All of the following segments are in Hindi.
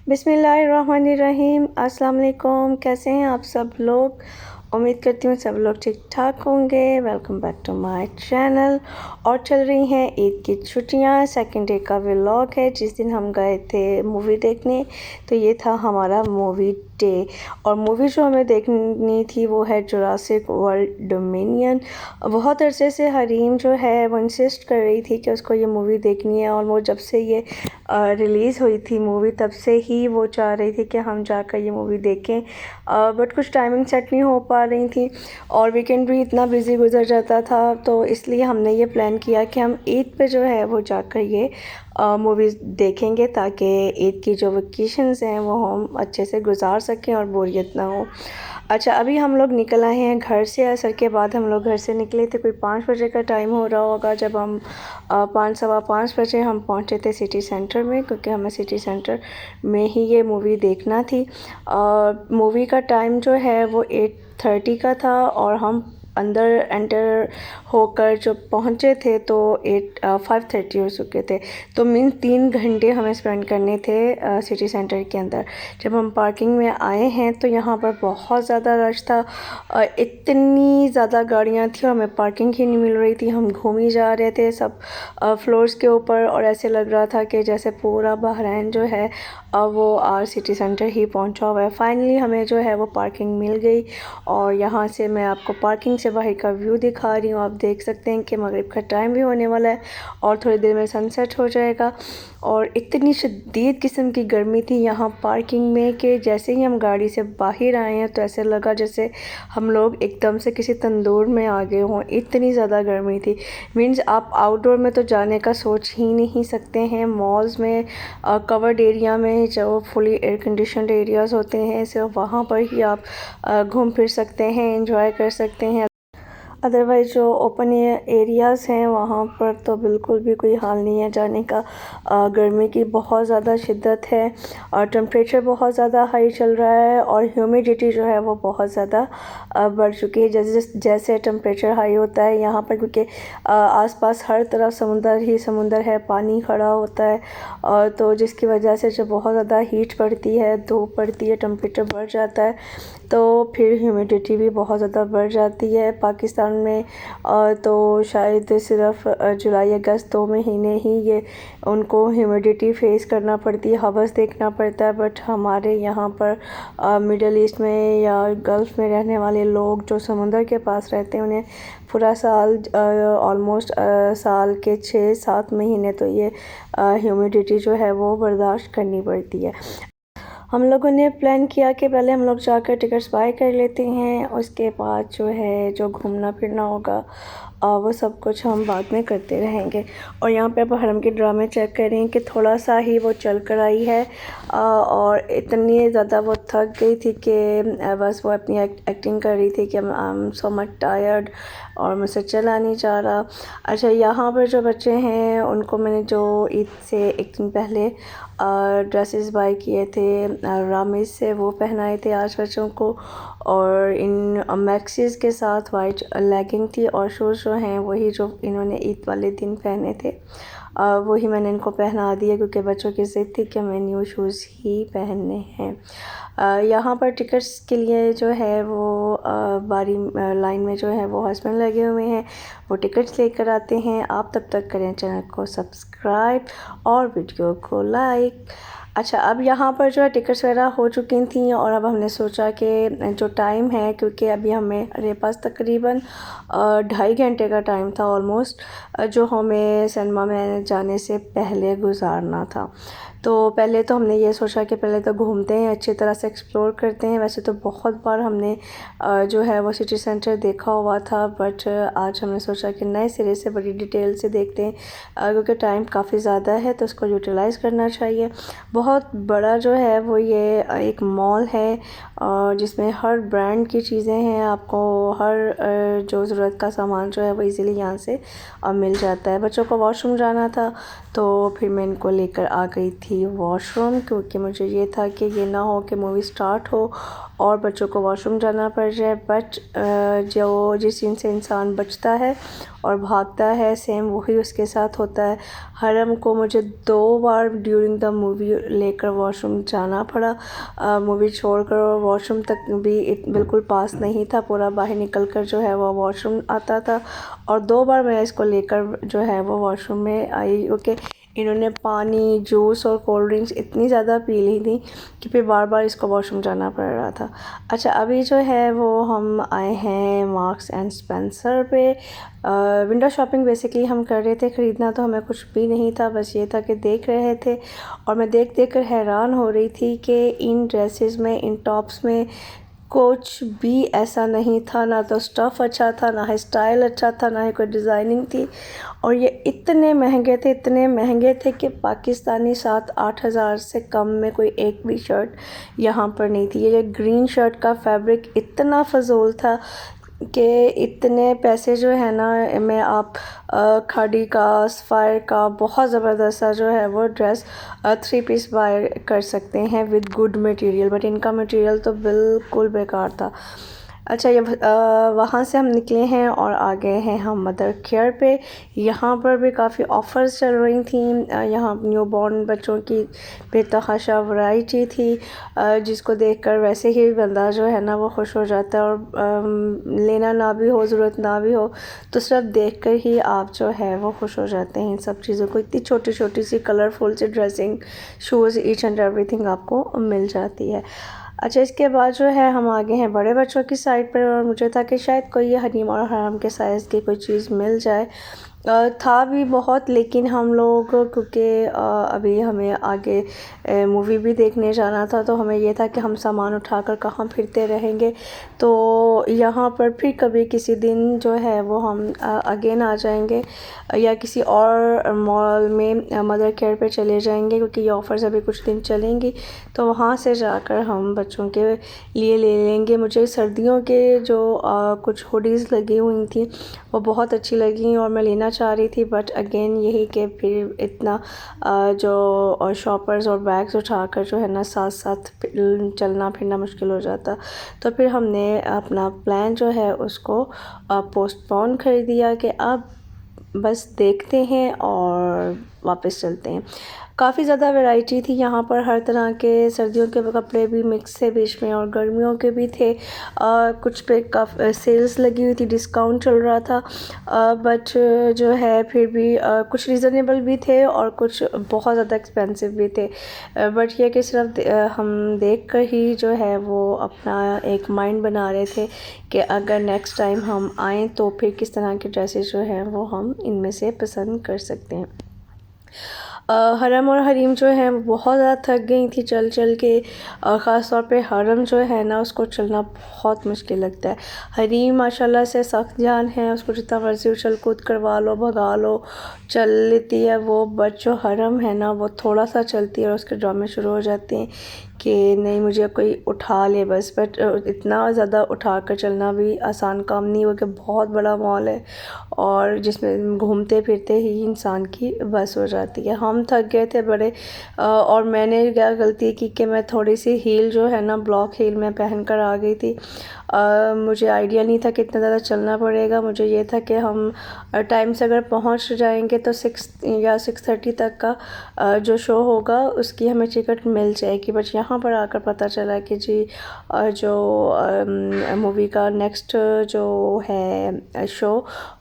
बिस्मिल्लाहिर्रहमानिर्रहीम। अस्सलाम वालेकुम। कैसे हैं आप सब लोग? उम्मीद करती हूँ सब लोग ठीक ठाक होंगे। Welcome back to my channel. और चल रही हैं ईद की छुट्टियाँ। सेकंड डे का व्लॉग है। जिस दिन हम गए थे मूवी देखने, तो ये था हमारा मूवी डे। और मूवी जो हमें देखनी थी वो है जुरासिक वर्ल्ड डोमिनियन। बहुत अरसे से हरीम जो है वो इंसिस्ट कर रही थी कि उसको ये मूवी देखनी है, और वो जब से ये रिलीज़ हुई थी मूवी तब से ही वो चाह रही थी कि हम जाकर ये मूवी देखें। बट कुछ टाइमिंग सेट नहीं हो पा रही थी और वीकेंड भी इतना बिज़ी गुजर जाता था, तो इसलिए हमने ये प्लान किया कि हम ईद पे जो है वो जाकर ये मूवीज़ देखेंगे, ताकि ईद की जो वेकेशंस हैं वो हम अच्छे से गुजार सकें और बोरियत ना हो। अच्छा, अभी हम लोग निकल आए हैं घर से। असर के बाद हम लोग घर से निकले थे। कोई 5 बजे का टाइम हो रहा होगा जब हम 5 सवा 5 बजे हम पहुँचे थे सिटी सेंटर में, क्योंकि हमें सिटी सेंटर में ही ये मूवी देखना थी। मूवी का टाइम जो है वो 8:30 का था और हम अंदर एंटर होकर जो पहुँचे थे तो 5:30 हो चुके थे। तो मीन 3 घंटे हमें स्पेंड करने थे सिटी सेंटर के अंदर। जब हम पार्किंग में आए हैं तो यहाँ पर बहुत ज़्यादा रश था। इतनी ज़्यादा गाड़ियाँ थी और हमें पार्किंग ही नहीं मिल रही थी। हम घूम ही जा रहे थे सब फ्लोर्स के ऊपर, और ऐसे लग रहा था कि जैसे पूरा बहरैन जो है वो आज सिटी सेंटर ही पहुँचा हुआ है। फाइनली हमें जो है वो पार्किंग मिल गई, और यहाँ से मैं आपको पार्किंग से बाहर का व्यू दिखा रही हूँ। आप देख सकते हैं कि मगरिब का टाइम भी होने वाला है और थोड़ी देर में सनसेट हो जाएगा। और इतनी शदीद किस्म की गर्मी थी यहाँ पार्किंग में कि जैसे ही हम गाड़ी से बाहर आए हैं तो ऐसे लगा जैसे हम लोग एकदम से किसी तंदूर में आ गए हों। इतनी ज़्यादा गर्मी थी। मीन्स आप आउटडोर में तो जाने का सोच ही नहीं सकते हैं। मॉल्स में कवर्ड एरिया में जो फुली एयर कंडीशनड एरियाज़ होते हैं, सिर्फ वहाँ पर ही आप घूम फिर सकते हैं, एंजॉय कर सकते हैं। अदरवाइज़ जो ओपन एरियाज़ हैं वहाँ पर तो बिल्कुल भी कोई हाल नहीं है जाने का। गर्मी की बहुत ज़्यादा शिद्दत है और टेम्परेचर बहुत ज़्यादा हाई चल रहा है, और ह्यूमिडिटी जो है वो बहुत ज़्यादा बढ़ चुकी है। जैसे जैसे टेम्परेचर हाई होता है यहाँ पर, क्योंकि आसपास हर तरफ समुंदर ही समुंदर है, पानी खड़ा होता है, और तो जिसकी वजह से जब बहुत ज़्यादा हीट पड़ती है, धूप पड़ती है, टेम्परेचर बढ़ जाता है, तो फिर ह्यूमिडिटी भी बहुत ज़्यादा बढ़ जाती है। पाकिस्तान में तो शायद सिर्फ जुलाई अगस्त 2 महीने ही ये उनको ह्यूमिडिटी फेस करना पड़ती है, हवस देखना पड़ता है। बट हमारे यहाँ पर मिडल ईस्ट में या गल्फ़ में रहने वाले लोग जो समुंदर के पास रहते हैं, उन्हें पूरा साल ऑलमोस्ट साल के 6-7 महीने तो ये ह्यूमिडिटी जो है वो बर्दाश्त करनी पड़ती है। हम लोगों ने प्लान किया कि पहले हम लोग जाकर टिकट्स बाय कर लेते हैं, उसके बाद जो है जो घूमना फिरना होगा वो सब कुछ हम बाद में करते रहेंगे। और यहाँ पे आप हरम के ड्रामे चेक करें कि थोड़ा सा ही वो चल कर आई है, और इतनी ज़्यादा वो थक गई थी कि बस वो अपनी एक्टिंग कर रही थी कि I am so much tired और मुझसे चला नहीं जा रहा। अच्छा, यहाँ पर जो बच्चे हैं उनको मैंने जो ईद से एक दिन पहले ड्रेसेस बाय किए थे रामीज़ से, वो पहनाए थे आज बच्चों को। और इन मैक्सीज़ के साथ वाइट लेगिंग थी, और शूज़ जो हैं वही जो इन्होंने ईद वाले दिन पहने थे वही मैंने इनको पहना दिया, क्योंकि बच्चों की ज़िद थी कि हमें न्यू शूज़ ही पहनने हैं। यहाँ पर टिकट्स के लिए जो है वो बारी लाइन में जो है वो हस्बैंड लगे हुए हैं, वो टिकट्स लेकर आते हैं। आप तब तक करें चैनल को सब्सक्राइब और वीडियो को लाइक। अच्छा, अब यहाँ पर जो है टिकट्स वगैरह हो चुकी थी, और अब हमने सोचा कि जो टाइम है, क्योंकि अभी हमें पास तकरीबन 2.5 घंटे का टाइम था ऑलमोस्ट, जो हमें सिनेमा में जाने से पहले गुजारना था। तो पहले तो हमने ये सोचा कि पहले तो घूमते हैं, अच्छी तरह से एक्सप्लोर करते हैं। वैसे तो बहुत बार हमने जो है वो सिटी सेंटर देखा हुआ था, बट आज हमने सोचा कि नए सिरे से बड़ी डिटेल से देखते हैं, क्योंकि टाइम काफ़ी ज़्यादा है तो उसको यूटिलाइज़ करना चाहिए। बहुत बड़ा जो है वो ये एक मॉल है, जिसमें हर ब्रांड की चीज़ें हैं। आपको हर जो ज़रूरत का सामान जो है वो इजीली यहाँ से मिल जाता है। बच्चों को वॉशरूम जाना था तो फिर मैं इनको लेकर आ गई थी थी वॉशरूम, क्योंकि मुझे ये था कि ये ना हो कि मूवी स्टार्ट हो और बच्चों को वॉशरूम जाना पड़ जाए। बट जो जिस चीज़ से इंसान बचता है और भागता है, सेम वही उसके साथ होता है। हरम को मुझे 2 बार ड्यूरिंग द मूवी लेकर वॉशरूम जाना पड़ा। मूवी छोड़कर वॉशरूम तक भी बिल्कुल पास नहीं था, पूरा बाहर निकल कर जो है वो वॉशरूम आता था। और 2 बार मैं इसको लेकर जो है वो वॉशरूम में आई। ओके, इन्होंने पानी, जूस और कोल्ड ड्रिंक्स इतनी ज़्यादा पी ली थी कि फिर बार बार इसको वॉशरूम जाना पड़ रहा था। अच्छा, अभी जो है वो हम आए हैं मार्क्स एंड स्पेंसर पे। विंडो शॉपिंग बेसिकली हम कर रहे थे, ख़रीदना तो हमें कुछ भी नहीं था, बस ये था कि देख रहे थे। और मैं देख देख कर हैरान हो रही थी कि इन ड्रेसेस में, इन टॉप्स में कुछ भी ऐसा नहीं था। ना तो स्टफ़ अच्छा था, ना ही स्टाइल अच्छा था, ना ही कोई डिज़ाइनिंग थी। और ये इतने महंगे थे कि पाकिस्तानी 7-8 हज़ार से कम में कोई एक भी शर्ट यहाँ पर नहीं थी। ये ग्रीन शर्ट का फैब्रिक इतना फ़जूल था कि इतने पैसे जो है ना में आप खादी का, सफ़ायर का बहुत ज़बरदस्त सा जो है वो ड्रेस 3 पीस बाय कर सकते हैं विद गुड मटेरियल। बट इनका मटेरियल तो बिल्कुल बेकार था। अच्छा, ये वहाँ से हम निकले हैं और आ गए हैं हम मदर केयर पे। यहाँ पर भी काफ़ी ऑफ़र्स चल रही थी। यहाँ न्यू बॉर्न बच्चों की बेतहाशा वैरायटी थी, जिसको देखकर वैसे ही बंदा जो है ना वो खुश हो जाता है। और लेना ना भी हो, ज़रूरत ना भी हो, तो सिर्फ देखकर ही आप जो है वो खुश हो जाते हैं इन सब चीज़ों को। इतनी छोटी छोटी सी कलरफुल सी dressing, shoes, each and everything आपको मिल जाती है। अच्छा, इसके बाद जो है हम आगे हैं बड़े बच्चों की साइड पर। और मुझे था कि शायद कोई ये हनीम और हराम के साइज़ की कोई चीज़ मिल जाए। था भी बहुत, लेकिन हम लोग क्योंकि अभी हमें आगे मूवी भी देखने जाना था, तो हमें ये था कि हम सामान उठाकर कहाँ फिरते रहेंगे। तो यहाँ पर फिर कभी किसी दिन जो है वो हम अगेन आ जाएंगे या किसी और मॉल में मदर केयर पे चले जाएंगे, क्योंकि ये ऑफ़र्स अभी कुछ दिन चलेंगी। तो वहाँ से जाकर हम बच्चों के लिए ले लेंगे। मुझे सर्दियों के जो कुछ हुडीज़ लगी हुई थी वो बहुत अच्छी लगी और मैं लेना चाह रही थी। बट अगेन यही कि फिर इतना जो शॉपर्स और बैग्स उठाकर जो है ना साथ साथ चलना फिरना मुश्किल हो जाता। तो फिर हमने अपना प्लान जो है उसको पोस्टपोन कर दिया कि अब बस देखते हैं और वापस चलते हैं। काफ़ी ज़्यादा वैरायटी थी यहाँ पर, हर तरह के सर्दियों के कपड़े भी मिक्स थे बीच में और गर्मियों के भी थे। कुछ पे काफ़ी सेल्स लगी हुई थी, डिस्काउंट चल रहा था। बट जो है फिर भी कुछ रीज़नेबल भी थे और कुछ बहुत ज़्यादा एक्सपेंसिव भी थे। बट ये कि सिर्फ हम देख कर ही जो है वो अपना एक माइंड बना रहे थे कि अगर नेक्स्ट टाइम हम आएँ तो फिर किस तरह के ड्रेसेस जो हैं वो हम इनमें से पसंद कर सकते हैं। हरम और हरीम जो है बहुत ज़्यादा थक गई थी चल चल के। ख़ास तौर पे हरम जो है ना उसको चलना बहुत मुश्किल लगता है। हरीम माशाल्लाह से सख्त जान है, उसको जितना मर्ज़ी उछल कूद करवा लो, भगा लो, चल लेती है वो। बट जो हरम है ना वो थोड़ा सा चलती है और उसके ड्रामे शुरू हो जाते हैं कि नहीं मुझे कोई उठा ले बस। बट इतना ज़्यादा उठा कर चलना भी आसान काम नहीं, हो कि बहुत बड़ा मॉल है और जिसमें घूमते फिरते ही इंसान की बस हो जाती है। हम थक गए थे बड़े। और मैंने क्या गलती की कि मैं थोड़ी सी हील जो है ना ब्लॉक हील में पहन कर आ गई थी। मुझे आइडिया नहीं था कि इतना ज़्यादा चलना पड़ेगा। मुझे ये था कि हम टाइम से अगर पहुंच जाएंगे तो 6 या 6:30 तक का जो शो होगा उसकी हमें टिकट मिल जाएगी। बट यहाँ पर आकर पता चला कि जी जो मूवी का नेक्स्ट जो है शो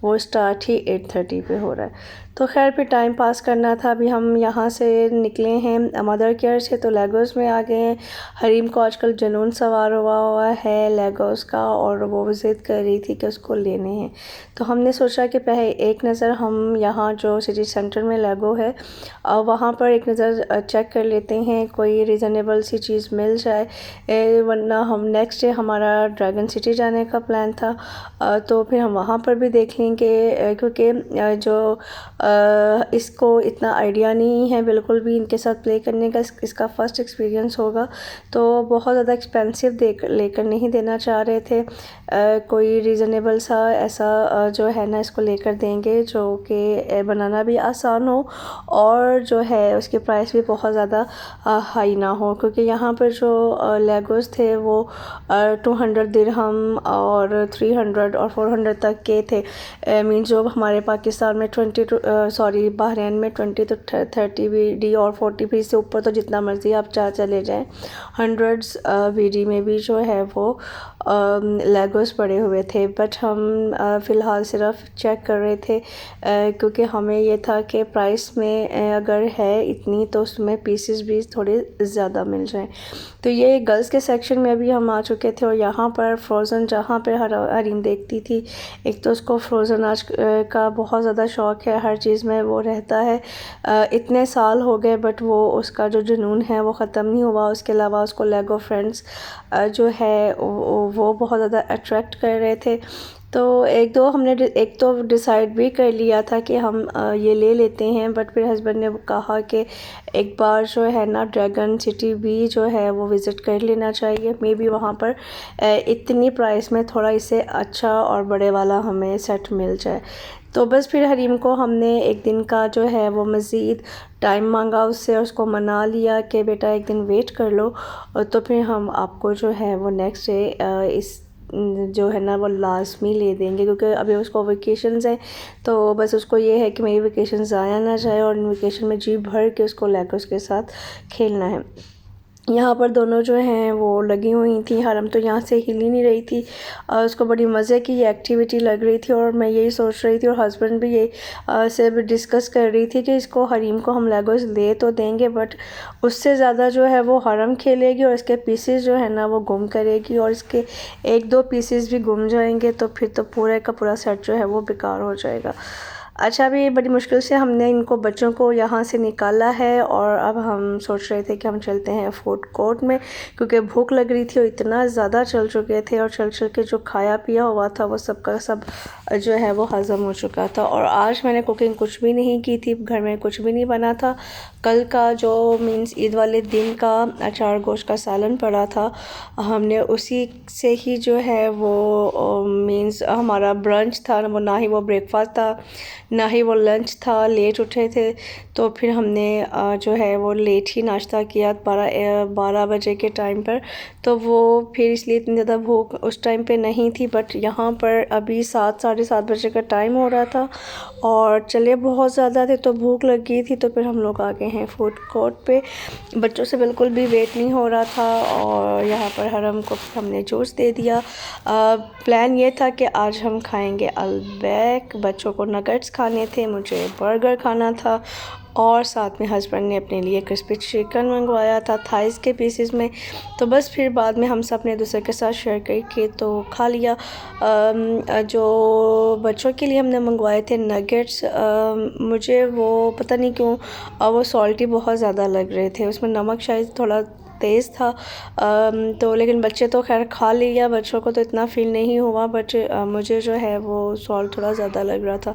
वो स्टार्ट ही 8:30 पे हो रहा है। तो खैर फिर टाइम पास करना था। अभी हम यहाँ से निकले हैं मदर केयर से तो लेगोस में आ गए हैं। हरीम को आजकल जुनून सवार हुआ है लेगोस का और वो ज़िद कर रही थी कि उसको लेने हैं। तो हमने सोचा कि पहले एक नज़र हम यहाँ जो सिटी सेंटर में लेगो है वहाँ पर एक नज़र चेक कर लेते हैं, कोई रीज़नेबल सी चीज़ मिल जाए। वरना हम नेक्स्ट डे हमारा ड्रैगन सिटी जाने का प्लान था। तो फिर हम वहाँ पर भी देख लेंगे, क्योंकि जो इसको इतना आइडिया नहीं है बिल्कुल भी इनके साथ प्ले करने का, इसका फ़र्स्ट एक्सपीरियंस होगा, तो बहुत ज़्यादा एक्सपेंसिव लेकर नहीं देना चाह रहे थे। कोई रीज़नेबल सा ऐसा जो है ना इसको लेकर देंगे जो कि बनाना भी आसान हो और जो है उसकी प्राइस भी बहुत ज़्यादा हाई ना हो, क्योंकि यहाँ पर जो लेगोस थे वो 200 दिरहम और 300 और 400 तक के थे। मीन जो हमारे पाकिस्तान में बहरीन में 20 to 30 BD और 40 BD से ऊपर तो जितना मर्ज़ी आप चले जाएं, 100 BD में भी जो है वो लेगोस पड़े हुए थे। बट हम फ़िलहाल सिर्फ चेक कर रहे थे क्योंकि हमें ये था कि प्राइस में अगर है इतनी तो उसमें पीसेस भी थोड़े ज़्यादा मिल जाएं। तो ये गर्ल्स के सेक्शन में अभी हम आ चुके थे और यहाँ पर फ्रोज़न जहाँ पर हरीम देखती थी, एक तो उसको फ्रोज़न आज का बहुत ज़्यादा शौक़ है, हर चीज़ में वो रहता है। इतने साल हो गए बट वो उसका जो जुनून है वो ख़त्म नहीं हुआ। उसके अलावा उसको लेगो फ्रेंड्स जो है वो बहुत ज़्यादा अट्रैक्ट कर रहे थे। तो एक तो डिसाइड भी कर लिया था कि हम ये ले लेते हैं, बट फिर हस्बैंड ने कहा कि एक बार जो है ना ड्रैगन सिटी भी जो है वो विज़िट कर लेना चाहिए, मे बी वहाँ पर इतनी प्राइस में थोड़ा इससे अच्छा और बड़े वाला हमें सेट मिल जाए। तो बस फिर हरीम को हमने एक दिन का जो है वो मज़ीद टाइम मांगा उससे, उसको मना लिया कि बेटा एक दिन वेट कर लो, तो फिर हम आपको जो है वो नेक्स्ट डे इस जो है ना वो लाजमी ले देंगे, क्योंकि अभी उसको वेकेशंस हैं। तो बस उसको ये है कि मेरी वेकेशन ज़ाया ना जाए और वेकेशन में जी भर के उसको लेगोस के साथ खेलना है। यहाँ पर दोनों जो हैं वो लगी हुई थी, हरम तो यहाँ से हिल ही नहीं रही थी। उसको बड़ी मज़े की ये एक्टिविटी लग रही थी और मैं यही सोच रही थी और हस्बैंड भी यही से भी डिस्कस कर रही थी कि इसको हरीम को हम लेगोस ले तो देंगे बट उससे ज़्यादा जो है वो हरम खेलेगी और इसके पीसेस जो है ना वो गुम करेगी, और इसके एक दो पीसेस भी गुम जाएंगे तो फिर तो पूरे का पूरा सेट जो है वो बेकार हो जाएगा। अच्छा, अभी बड़ी मुश्किल से हमने इनको बच्चों को यहाँ से निकाला है और अब हम सोच रहे थे कि हम चलते हैं फूड कोर्ट में, क्योंकि भूख लग रही थी और इतना ज़्यादा चल चुके थे और चल चल के जो खाया पिया हुआ था वो सब का सब जो है वो हज़म हो चुका था। और आज मैंने कुकिंग कुछ भी नहीं की थी, घर में कुछ भी नहीं बना था। कल का जो मीन्स ईद वाले दिन का अचार गोश्त का सालन पड़ा था, हमने उसी से ही जो है वो मीन्स हमारा ब्रंच था, वो ना ही वो ब्रेकफास्ट था ना ही वो लंच था। लेट उठे थे तो फिर हमने जो है वो लेट ही नाश्ता किया 12 बजे के टाइम पर, तो वो फिर इसलिए इतनी ज़्यादा भूख उस टाइम पे नहीं थी। बट यहाँ पर अभी 7 साढ़े 7 बजे का टाइम हो रहा था और चले बहुत ज़्यादा थे तो भूख लग गई थी, तो फिर हम लोग आ गए हैं फूड कोर्ट पे। बच्चों से बिल्कुल भी वेट नहीं हो रहा था और यहाँ पर हरम को हमने जूस दे दिया। प्लान ये था कि आज हम खाएंगे अलबैक, बच्चों को नगेट्स खाने थे, मुझे बर्गर खाना था और साथ में हस्बैंड ने अपने लिए क्रिस्पी चिकन मंगवाया था थाइस के पीसेस में। तो बस फिर बाद में हम सब ने दूसरे के साथ शेयर करके तो खा लिया। जो बच्चों के लिए हमने मंगवाए थे नगेट्स, मुझे वो पता नहीं क्यों वो सॉल्टी बहुत ज़्यादा लग रहे थे, उसमें नमक शायद थोड़ा तेज़ था। तो लेकिन बच्चे तो खैर खा लिया, बच्चों को तो इतना फ़ील नहीं हुआ, बट मुझे जो है वो सॉल्ट थोड़ा ज़्यादा लग रहा था।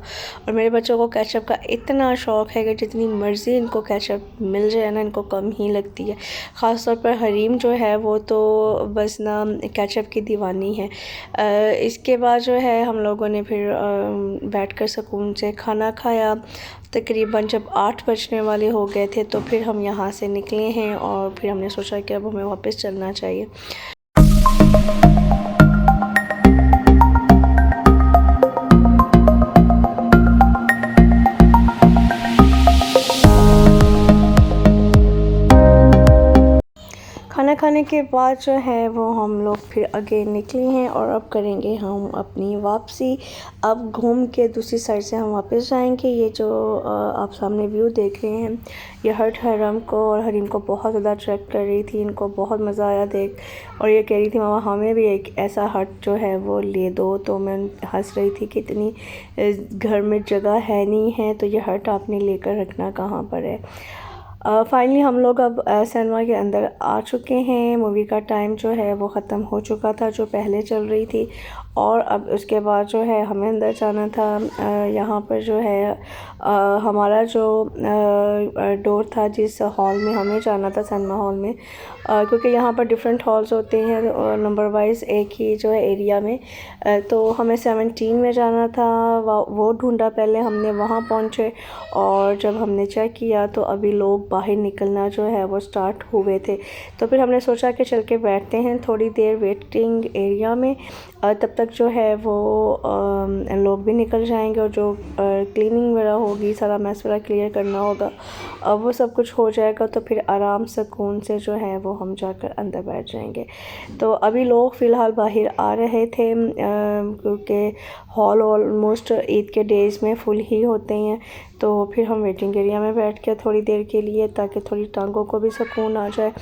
और मेरे बच्चों को केचप का इतना शौक़ है कि जितनी मर्ज़ी इनको केचप मिल जाए ना इनको कम ही लगती है। ख़ास तौर पर हरीम जो है वो तो बस ना केचप की दीवानी है। इसके बाद जो है हम लोगों ने फिर बैठकर सुकून से खाना खाया। तकरीबन जब 8 बजने वाले हो गए थे तो फिर हम यहाँ से निकले हैं और फिर हमने सोचा कि अब हमें वापस चलना चाहिए। खाना खाने के बाद जो है वो हम लोग फिर आगे निकले हैं और अब करेंगे हम अपनी वापसी। अब घूम के दूसरी साइड से हम वापस जाएंगे। ये जो आप सामने व्यू देख रहे हैं ये हट हरम को और हरीम को बहुत ज़्यादा अट्रैक्ट कर रही थी, इनको बहुत मज़ा आया देख, और ये कह रही थी मामा हमें भी एक ऐसा हट जो है वो ले दो। तो मैं हंस रही थी कि इतनी घर में जगह है नहीं है तो ये हट आपने लेकर रखना कहाँ पर है। फाइनली हम लोग अब सिनेमा के अंदर आ चुके हैं। मूवी का टाइम जो है वो ख़त्म हो चुका था जो पहले चल रही थी, और अब उसके बाद जो है हमें अंदर जाना था। यहाँ पर जो है हमारा जो डोर था जिस हॉल में हमें जाना था सिनेमा हॉल में, क्योंकि यहाँ पर डिफरेंट हॉल्स होते हैं नंबर वाइज एक ही जो है एरिया में। तो हमें 17 में जाना था, वो ढूंढा पहले हमने, वहाँ पहुँचे और जब हमने चेक किया तो अभी लोग बाहर निकलना जो है वो स्टार्ट हुए थे। तो फिर हमने सोचा कि चल के बैठते हैं थोड़ी देर वेटिंग एरिया में, तब तक जो है वो लोग भी निकल जाएंगे और जो क्लीनिंग वगैरह होगी, सारा मैस वगैरह क्लियर करना होगा, वो सब कुछ हो जाएगा। तो फिर आराम सुकून से जो है वो हम जाकर अंदर बैठ जाएंगे। तो अभी लोग फ़िलहाल बाहर आ रहे थे क्योंकि हॉल ऑलमोस्ट ईद के डेज़ में फुल ही होते हैं। तो फिर हम वेटिंग एरिया में बैठ के थोड़ी देर के लिए, ताकि थोड़ी टांगों को भी सुकून आ जाए।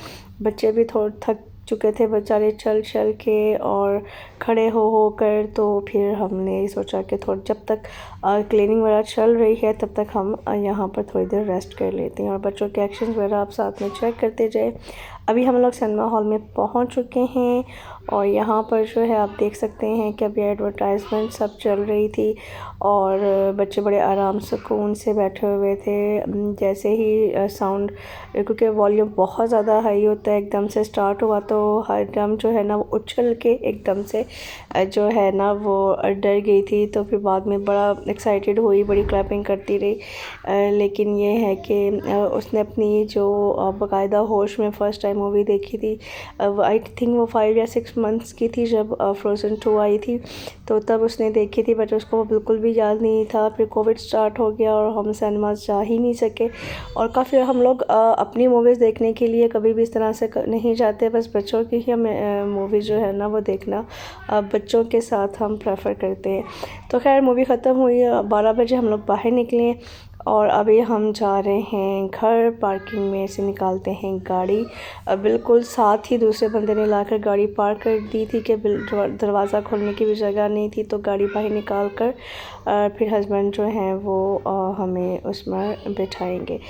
बच्चे भी थोड़े थक चुके थे बेचारे चल चल के और खड़े हो कर। तो फिर हमने सोचा कि थोड़ा जब तक क्लीनिंग वगैरह चल रही है तब तक हम यहाँ पर थोड़ी देर रेस्ट कर लेते हैं और बच्चों के एक्शंस वगैरह आप साथ में चेक करते जाए। अभी हम लोग सिनेमा हॉल में पहुँच चुके हैं और यहाँ पर जो है आप देख सकते हैं कि अभी एडवर्टाइजमेंट सब चल रही थी और बच्चे बड़े आराम सुकून से बैठे हुए थे। जैसे ही साउंड, क्योंकि वॉल्यूम बहुत ज़्यादा हाई होता है, एकदम से स्टार्ट हुआ तो हर दम जो है ना वो उछल के एकदम से जो है ना वो डर गई थी। तो फिर बाद में बड़ा एक्साइटेड हुई, बड़ी क्लैपिंग करती रही। लेकिन ये है कि उसने अपनी जो बाकायदा होश में फ़र्स्ट टाइम मूवी देखी थी, आई थिंक वो 5 या 6 मंथ्स की थी जब फ्रोज़न 2 आई थी, तो तब उसने देखी थी, बट उसको बिल्कुल भी याद नहीं था। फिर कोविड स्टार्ट हो गया और हम सिनेमास जा ही नहीं सके, और काफ़ी हम लोग अपनी मूवीज़ देखने के लिए कभी भी इस तरह से नहीं जाते, बस बच्चों की ही हमें मूवी जो है ना वो देखना बच्चों के साथ हम प्रेफर करते हैं। तो खैर मूवी ख़त्म हुई, 12 बजे हम लोग बाहर निकले और अभी हम जा रहे हैं घर। पार्किंग में से निकालते हैं गाड़ी, बिल्कुल साथ ही दूसरे बंदे ने लाकर गाड़ी पार्क कर दी थी कि दरवाज़ा खोलने की भी जगह नहीं थी, तो गाड़ी बाहर निकाल कर फिर हस्बैंड जो हैं वो हमें उसमें बिठाएंगे।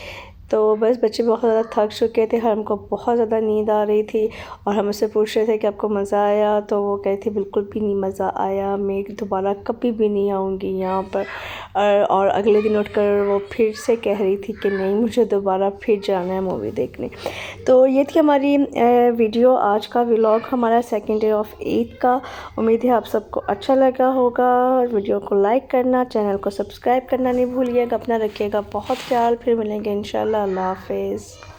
तो बस बच्चे बहुत ज़्यादा थक चुके थे, हमको बहुत ज़्यादा नींद आ रही थी और हम उससे पूछ रहे थे कि आपको मज़ा आया, तो वो कहे थे बिल्कुल भी नहीं मज़ा आया, मैं दोबारा कभी भी नहीं आऊँगी यहाँ पर। और अगले दिन उठकर वो फिर से कह रही थी कि नहीं मुझे दोबारा फिर जाना है मूवी देखने। तो ये थी हमारी वीडियो, आज का व्लॉग हमारा सेकंड डे ऑफ ईद का। उम्मीद है आप सबको अच्छा लगा होगा। वीडियो को लाइक करना, चैनल को सब्सक्राइब करना नहीं भूलिएगा। अपना रखिएगा बहुत ख्याल, फिर मिलेंगे इंशाल्लाह। अल्लाह हाफ़िज़।